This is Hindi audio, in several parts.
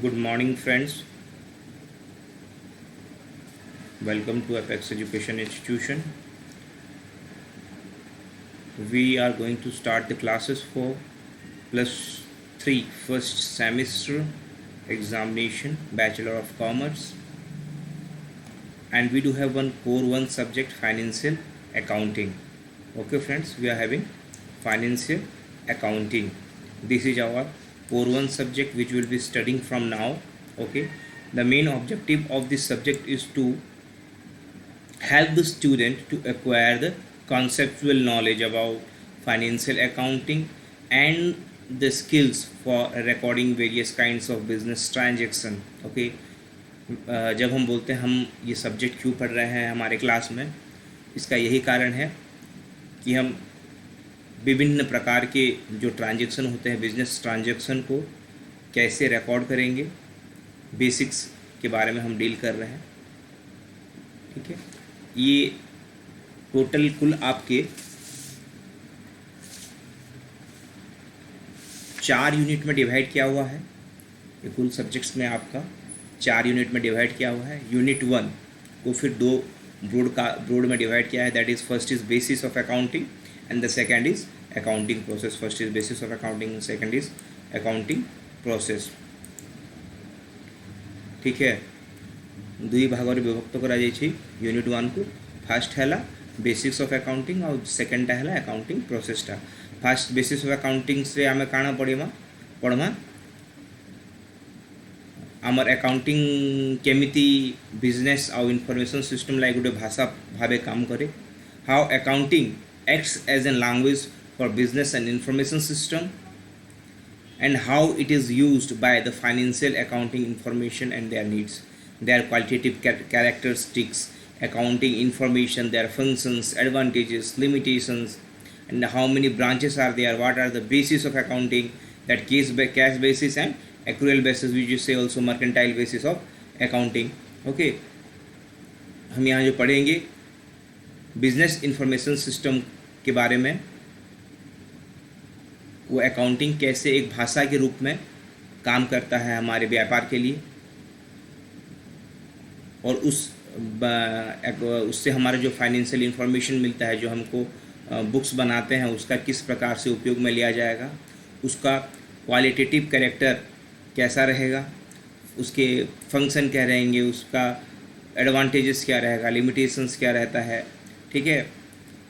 Good morning, friends. Welcome to Apex Education Institution. We are going to start the classes for +3 first semester examination, Bachelor of Commerce, and we do have one core 1 subject, financial accounting. Okay, friends, we are having financial accounting. This is our core 1 subject which we will be studying from now. Okay, the main objective of this subject is to help the student to acquire the conceptual knowledge about financial accounting and the skills for recording various kinds of business transaction. Okay, जब हम बोलते हैं हम ये सब्जेक्ट क्यों पढ़ रहे हैं हमारे क्लास में, इसका यही कारण है कि हम विभिन्न प्रकार के जो ट्रांजैक्शन होते हैं बिजनेस ट्रांजैक्शन को कैसे रिकॉर्ड करेंगे, बेसिक्स के बारे में हम डील कर रहे हैं. ठीक है, ये टोटल कुल आपके 4 यूनिट में डिवाइड किया हुआ है. ये कुल सब्जेक्ट्स में आपका 4 यूनिट में डिवाइड किया हुआ है. यूनिट 1 को फिर 2 ब्रॉड में डिवाइड किया है. That is first is basis of accounting and the second is accounting process. First is basis of accounting, second is accounting process. ठीक है, दुई भाग विभक्त करा यूनिट 1 को. फास्ट है बेसिक्स ऑफ अकाउंटिंग और सेकेंडटा है अकाउंटिंग प्रोसेसटा. फास्ट बेसिस ऑफ अकाउंटिंग से आम काण पढ़मा आमर अकाउंटिंग केमिति बिजनेस आउ इनफॉरमेशन सिस्टम लाइक गोटे भाषा भावे काम करे. How accounting acts as an language for business and information system and how it is used by the financial accounting information and their needs, their qualitative characteristics, accounting information, their functions, advantages, limitations, and how many branches are there, what are the basis of accounting, that cash basis and accrual basis, which you say also mercantile basis of accounting. Okay, हम यहाँ जो पढ़ेंगे बिजनेस इंफॉर्मेशन सिस्टम के बारे में, वो अकाउंटिंग कैसे एक भाषा के रूप में काम करता है हमारे व्यापार के लिए, और उससे हमारा जो फाइनेंशियल इंफॉर्मेशन मिलता है, जो हमको बुक्स बनाते हैं, उसका किस प्रकार से उपयोग में लिया जाएगा, उसका क्वालिटेटिव कैरेक्टर कैसा रहेगा, उसके फंक्शन क्या रहेंगे, उसका एडवांटेजेस क्या रहेगा, लिमिटेशंस क्या रहता है. ठीक है,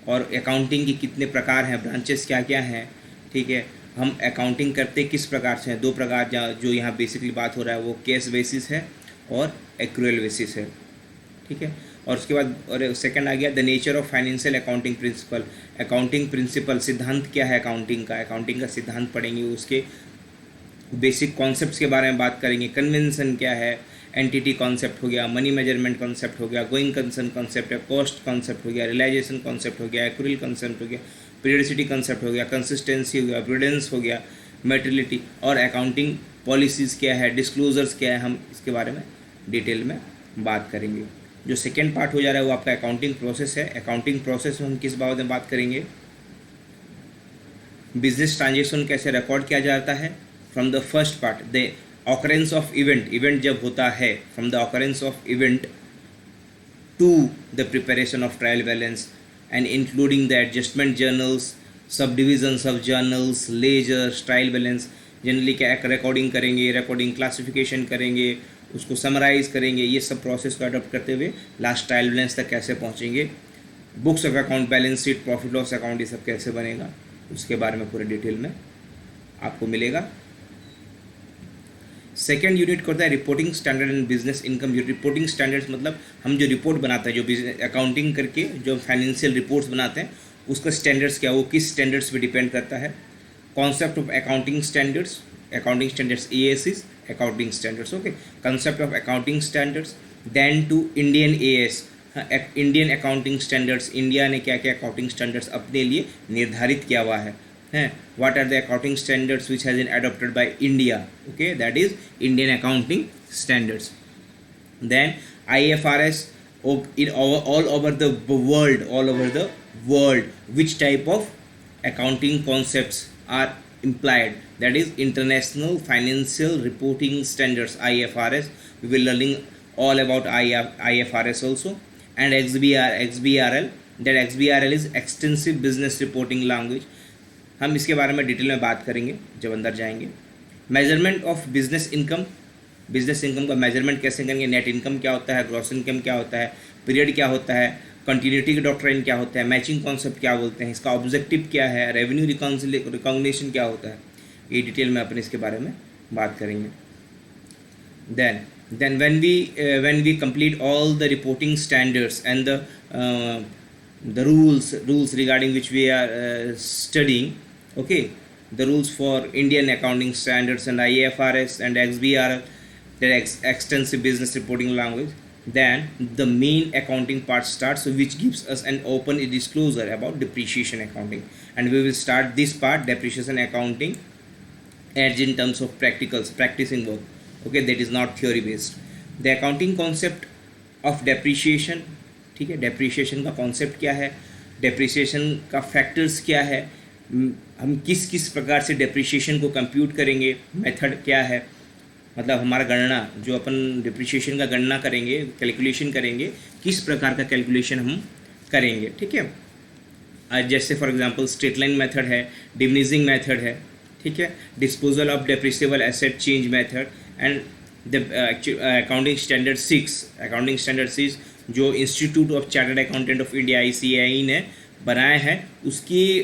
और अकाउंटिंग के कितने प्रकार हैं, ब्रांचेस क्या क्या हैं. ठीक है, हम अकाउंटिंग करते किस प्रकार से हैं. 2 प्रकार जो यहाँ बेसिकली बात हो रहा है वो कैश बेसिस है और एक्रूअल बेसिस है. ठीक है, और उसके बाद और सेकंड आ गया the nature of financial accounting principle. Accounting principle सिद्धांत क्या है अकाउंटिंग का, अकाउंटिंग का सिद्धांत पढ़ेंगे. उसके बेसिक कॉन्सेप्ट्स के बारे में बात करेंगे. कन्वेंशन क्या है, एंटिटी कॉन्सेप्ट हो गया, मनी मेजरमेंट कॉन्सेप्ट हो गया, गोइंग कंसर्न कॉन्सेप्ट है, कॉस्ट कॉन्सेप्ट हो गया, रियलाइजेशन कॉन्सेप्ट हो गया, एक्रूअल कॉन्सेप्ट हो गया, पीरियडिसिटी कंसेप्ट हो गया, कंसिस्टेंसी हो गया, प्रूडेंस हो गया, मेटेरियलिटी, और अकाउंटिंग पॉलिसीज़ क्या है, डिस्क्लोजर्स क्या है. हम इसके बारे में डिटेल में बात करेंगे. जो सेकेंड पार्ट हो जा रहा है वो आपका अकाउंटिंग प्रोसेस है. अकाउंटिंग प्रोसेस में हम किस बारे में बात करेंगे, बिजनेस ट्रांजेक्शन कैसे रिकॉर्ड किया जाता है. From the first part the occurrence of event जब होता है, from the occurrence of event to the preparation of trial balance and including the adjustment journals, subdivisions of journals, ledgers, trial balance. Generally क्या रिकॉर्डिंग करेंगे, रिकॉर्डिंग क्लासिफिकेशन करेंगे, उसको समराइज़ करेंगे. ये सब प्रोसेस को अडॉप्ट करते हुए लास्ट ट्रायल बैलेंस तक कैसे पहुँचेंगे, books of account, balance sheet, profit loss account, ये सब कैसे बनेगा, उसके बारे में पूरे डिटेल में आपको मिलेगा. सेकेंड यूनिट करता है reporting standard and business income. Reporting standards मतलब हम जो रिपोर्ट बनाते हैं, जो बिजनेस अकाउंटिंग करके जो फाइनेंशियल रिपोर्ट्स बनाते हैं, उसका स्टैंडर्ड्स क्या, वो किस स्टैंडर्ड्स पे डिपेंड करता है. Concept of accounting standards AAS's accounting standards. Okay, concept of accounting standards. Then to Indian AS, Indian accounting standards. India ने क्या क्या अकाउंटिंग स्टैंडर्ड्स अपने लिए निर्धारित किया हुआ है. What are the accounting standards which has been adopted by India? Okay, that is Indian accounting standards. Then IFRS, in all over the world, which type of accounting concepts are implied, that is International Financial Reporting Standards, IFRS. We will learning all about IFRS also, and XBRL, that XBRL is Extensive Business Reporting Language. हम इसके बारे में डिटेल में बात करेंगे जब अंदर जाएंगे. Measurement of business income, business income का मेजरमेंट कैसे करेंगे, नेट इनकम क्या होता है, ग्रॉस इनकम क्या होता है, पीरियड क्या होता है, कंटिन्यूटी का डॉक्ट्राइन क्या होता है, मैचिंग कॉन्सेप्ट क्या बोलते हैं, इसका ऑब्जेक्टिव क्या है, रेवेन्यू रिकॉग्निशन क्या होता है, ये डिटेल में अपन इसके बारे में बात करेंगे. Then when we complete all the reporting standards and the rules regarding which we are studying, okay, the rules for Indian accounting standards and IFRS and XBRL, the extensive business reporting language, then the main accounting part starts, which gives us an open disclosure about depreciation accounting, and we will start this part, depreciation accounting, as in terms of practicing work. Okay, that is not theory based. The accounting concept of depreciation, ठीक है, depreciation का concept क्या है, depreciation का factors क्या है, हम किस किस प्रकार से depreciation को compute करेंगे, method क्या है, मतलब हमारा गणना जो अपन depreciation का गणना करेंगे, calculation करेंगे, किस प्रकार का calculation हम करेंगे. ठीक है, जैसे for example straight line method है, डिमिनिशिंग मेथड है, ठीक है, disposal of depreciable asset change method, and the accounting standard 6 जो institute of chartered accountant of India ICAI ने बनाया है, उसकी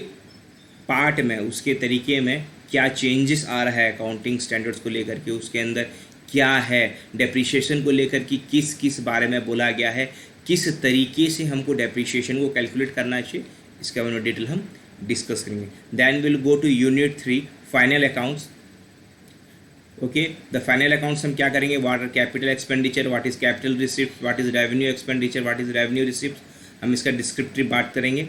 पार्ट में, उसके तरीके में क्या चेंजेस आ रहा है अकाउंटिंग स्टैंडर्ड्स को लेकर के, उसके अंदर क्या है, डेप्रिसिएशन को लेकर कि किस किस बारे में बोला गया है, किस तरीके से हमको डेप्रिसिएशन को कैलकुलेट करना चाहिए, इसके बारे में डिटेल हम डिस्कस करेंगे. Then will go to unit 3 final accounts. Okay, the final accounts हम क्या करेंगे, what are capital expenditure, what is capital receipt, what is revenue expenditure, what is revenue receipt, हम इसका डिस्क्रिप्टिव बात करेंगे.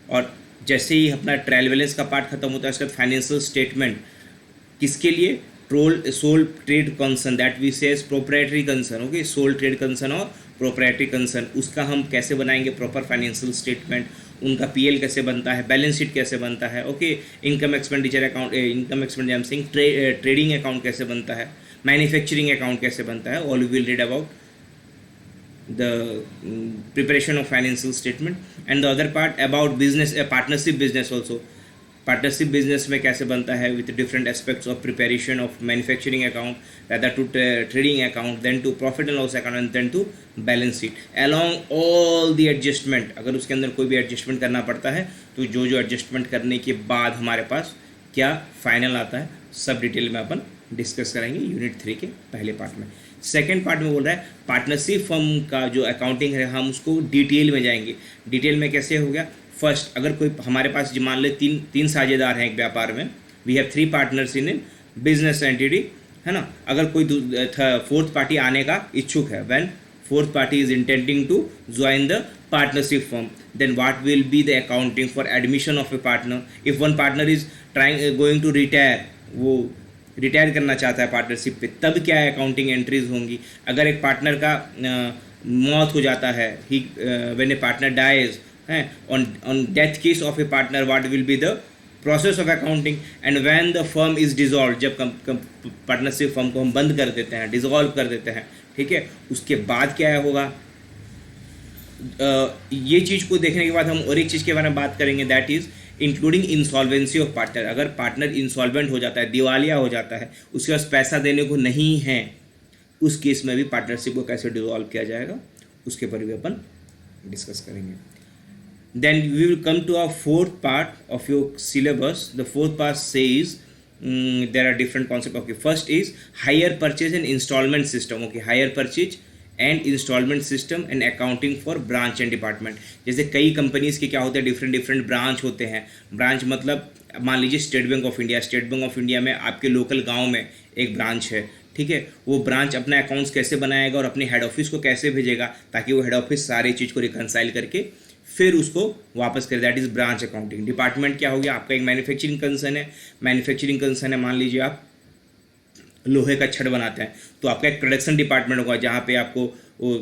और जैसे ही अपना ट्रायल बैलेंस का पार्ट खत्म होता है, उसके बाद फाइनेंशियल स्टेटमेंट किसके लिए, sole trade concern, that we say proprietary concern. Okay, sole trade concern और प्रोप्राइटरी कंसर्न, उसका हम कैसे बनाएंगे प्रॉपर फाइनेंशियल स्टेटमेंट, उनका PL कैसे बनता है, बैलेंस शीट कैसे बनता है. Okay, income expenditure account, income expenditure I am saying, trading account कैसे बनता है, मैन्युफैक्चरिंग अकाउंट कैसे बनता है, all we will read about the preparation of financial statement. And the other part about business, partnership business also. Partnership business में कैसे बनता है, with different aspects of preparation of manufacturing account, rather to trading account, then to profit and loss account, and then to balance sheet. Along all the adjustment, अगर उसके अंदर कोई भी adjustment करना पड़ता है, तो जो adjustment करने के बाद हमारे पास क्या फाइनल आता है, सब डिटेल में अपन डिस्कस करेंगे यूनिट 3 के पहले पार्ट में. सेकेंड पार्ट में बोल रहा है पार्टनरशिप फर्म का जो अकाउंटिंग है, हम उसको डिटेल में जाएंगे. डिटेल में कैसे हो गया, फर्स्ट अगर कोई हमारे पास मान ले तीन साझेदार हैं एक व्यापार में, we have 3 partners in business entity, है ना. अगर कोई फोर्थ पार्टी आने का इच्छुक है, when fourth party is intending to join the partnership firm, then what will be the accounting for admission of a partner. If one partner is going to retire, वो रिटायर करना चाहता है पार्टनरशिप पे, तब क्या अकाउंटिंग एंट्रीज होंगी. अगर एक पार्टनर का मौत हो जाता है, he when A partner dies, है, on death case of A partner, what will be the process of accounting. And when the firm is dissolve, जब पार्टनरशिप फर्म को हम बंद कर देते हैं, डिजॉल्व कर देते हैं, ठीक है, उसके बाद क्या होगा. ये चीज़ को देखने के बाद हम और एक चीज़ के बारे में बात करेंगे, that is including insolvency of partner. अगर पार्टनर इंसॉल्वेंट हो जाता है, दिवालिया हो जाता है, उसके पास पैसा देने को नहीं है, उस केस में भी पार्टनरशिप को कैसे डिसॉल्व किया जाएगा, उसके पर भी अपन डिस्कस करेंगे. Then we will come to our fourth part of your syllabus. The fourth part says there are different concept. Okay, first is hire purchase and instalment system. Okay, hire purchase and instalment system and accounting for branch and department. जैसे कई कंपनीज़ के क्या होते हैं, डिफरेंट ब्रांच होते हैं. ब्रांच मतलब मान लीजिए state bank of India, state bank of India में आपके लोकल गांव में एक ब्रांच है, ठीक है. वो ब्रांच अपना अकाउंट्स कैसे बनाएगा और अपने हेड ऑफिस को कैसे भेजेगा, ताकि वो हेड ऑफिस सारी चीज़ को रिकनसाइल करके फिर उसको वापस करे, that is branch accounting. Department क्या हो गया, आपका एक मैन्युफैक्चरिंग कंसर्न है, मैन्युफैक्चरिंग कंसर्न है, मान लीजिए आप लोहे का छड़ बनाते हैं, तो आपका एक प्रोडक्शन डिपार्टमेंट होगा, जहाँ पे आपको वो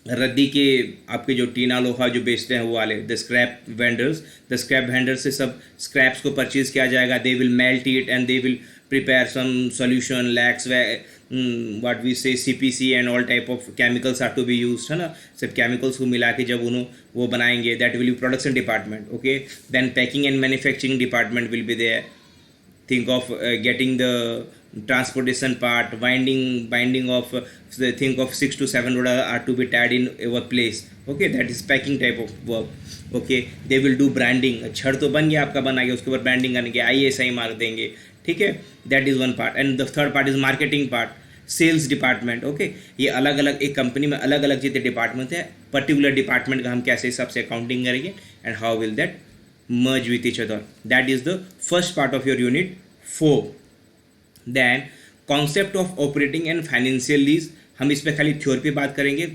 रद्दी के आपके जो टीना लोहा जो बेचते हैं वो वाले द स्क्रैप वेंडर्स से सब स्क्रैप्स को परचेज किया जाएगा. They will melt it and they will prepare some solution lacs what we say CPC and all type of chemicals are to be used, है ना. सब केमिकल्स को मिला के जब उन्होंने वो बनाएंगे, that will be production department. Okay, then packing and manufacturing department will be there. Think of getting the transportation part, binding of think of 6 to 7 road are to be tied in our place. Okay, that is packing type of work. Okay, they will do branding. छड़ तो बन गया, आपका बना गया, उसके ऊपर ब्रांडिंग करेंगे, ISI मार देंगे. ठीक है, that is one part. And the third part is marketing part, sales department. Okay, ये अलग अलग एक कंपनी में अलग अलग जितने डिपार्टमेंट है, पर्टिकुलर डिपार्टमेंट का हम कैसे हिसाब से अकाउंटिंग करेंगे and how will that merge with each other. That is the first part of your unit 4. Then concept of operating and financial lease, हम इस पे खाली थ्योरी पे बात करेंगे.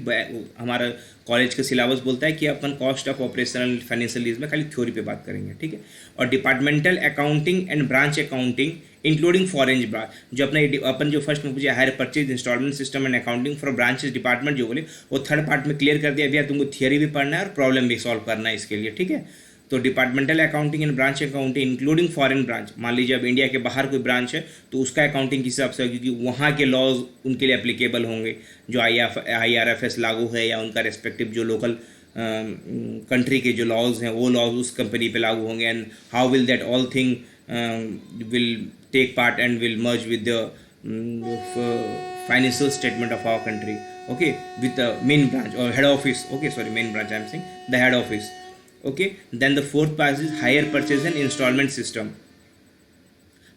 हमारा कॉलेज का सिलेबस बोलता है कि अपन cost of operational financial lease में खाली थ्योरी पे बात करेंगे. ठीक है, और departmental accounting and branch accounting including foreign branch, जो अपन जो फर्स्ट में पूछे hire purchase instalment system and accounting for branches department जो बोले, वो थर्ड पार्ट में क्लियर कर दिया. भैया तुमको थियरी भी पढ़ना है और प्रॉब्लम भी सॉल्व करना है इसके लिए. ठीक है, तो departmental accounting and branch accounting including foreign branch, मान लीजिए अब इंडिया के बाहर कोई ब्रांच है तो उसका अकाउंटिंग किस हिसाब से, क्योंकि वहाँ के लॉज उनके लिए एप्लीकेबल होंगे, जो IRFS लागू है या उनका रेस्पेक्टिव जो लोकल कंट्री के जो लॉज हैं वो लॉज उस कंपनी पे लागू होंगे. And how will that all thing will take part and will merge with the financial statement of our country. Okay, with the main branch और head office. Okay, sorry, main branch I am saying the head office. Okay, then the fourth part is hire purchase and installment system.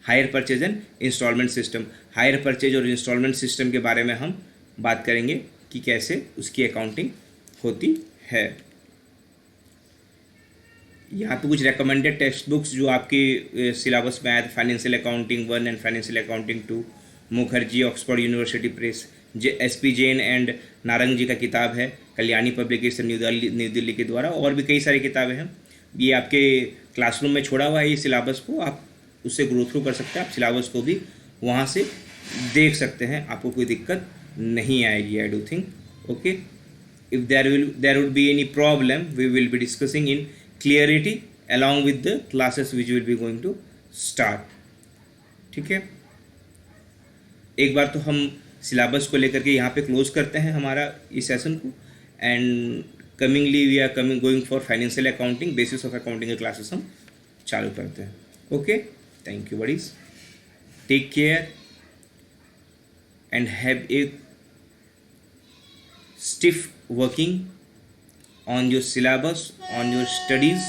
Hire purchase and installment system. Hire purchase और installment system के बारे में हम बात करेंगे कि कैसे उसकी अकाउंटिंग होती है. यहाँ पे कुछ रिकमेंडेड टेक्स्ट बुक्स जो आपके सिलेबस में आया था, financial accounting 1 and financial accounting 2, Mukherjee Oxford University Press, SP Jain and Narang ji का किताब है, कल्याणी पब्लिकेशन न्यू दिल्ली के द्वारा. और भी कई सारी किताबें हैं. ये आपके क्लासरूम में छोड़ा हुआ है ये सिलेबस को, आप उससे ग्रो थ्रू कर सकते हैं. आप सिलेबस को भी वहाँ से देख सकते हैं, आपको कोई दिक्कत नहीं आएगी. I do think. Okay, if there would be any problem we will be discussing in clarity along with the classes which will be going to start. ठीक है, एक बार तो हम सिलेबस को लेकर के यहाँ पे क्लोज करते हैं हमारा इस सेशन को. And comingly we are going for financial accounting, basis of accounting के क्लासेस हम चालू करते हैं. Okay, thank you buddies, take care and have a stiff working on your syllabus, on your studies.